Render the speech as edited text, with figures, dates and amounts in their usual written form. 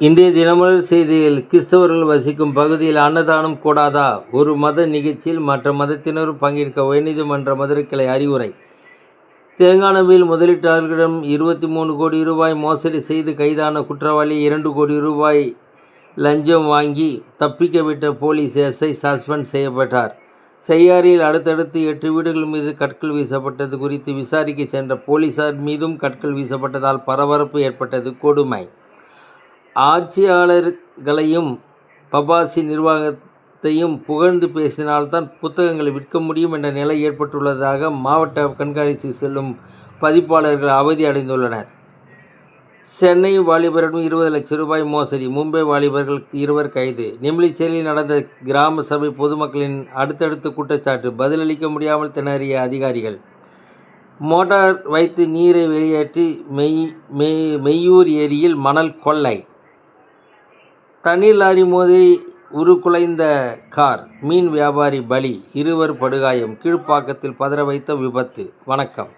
இன்றைய தினமலர் செய்தியில் கிறிஸ்தவர்கள் வசிக்கும் பகுதியில் அன்னதானம் கூடாதா? ஒரு மத நிகழ்ச்சியில் மற்ற மதத்தினரும் பங்கேற்க உயர்நீதிமன்ற மதுரை கிளை அறிவுரை. தெலுங்கானாவில் முதலீட்டாளர்களிடம் 23 கோடி ரூபாய் மோசடி செய்து கைதான குற்றவாளி 2 கோடி ரூபாய் லஞ்சம் வாங்கி தப்பிக்க விட்ட போலீஸ் எஸ்ஐ சஸ்பெண்ட் செய்யப்பட்டார். செய்யாறில் அடுத்தடுத்து 8 வீடுகள் மீது கற்கள் வீசப்பட்டது குறித்து விசாரிக்க சென்ற போலீசார் மீதும் கற்கள் வீசப்பட்டதால் பரபரப்பு ஏற்பட்டது. கொடுமை. ஆட்சியாளர்களையும் பபாசி நிர்வாகத்தையும் புகழ்ந்து பேசினால்தான் புத்தகங்களை விற்க முடியும் என்ற நிலை ஏற்பட்டுள்ளதாக மாவட்ட கண்காணித்து செல்லும் பதிப்பாளர்கள் அவதி அடைந்துள்ளனர். சென்னை வாலிபரிடம் 20 லட்சம் ரூபாய் மோசடி. மும்பை வாலிபர்கள் 2 கைது. நெமிலிச்சேரியில் நடந்த கிராம சபை பொதுமக்களின் அடுத்தடுத்த குற்றச்சாட்டு. பதிலளிக்க முடியாமல் திணறிய அதிகாரிகள். மோட்டார் வைத்து நீரை வெளியேற்றி மெய்யூர் ஏரியில் மணல் கொள்ளை. தண்ணீர் லாரி மோதி உருக்குலைந்த கார். மீன் வியாபாரி பலி, 2 படுகாயம். கீழ்ப்பாக்கத்தில் பதற வைத்த விபத்து. வணக்கம்.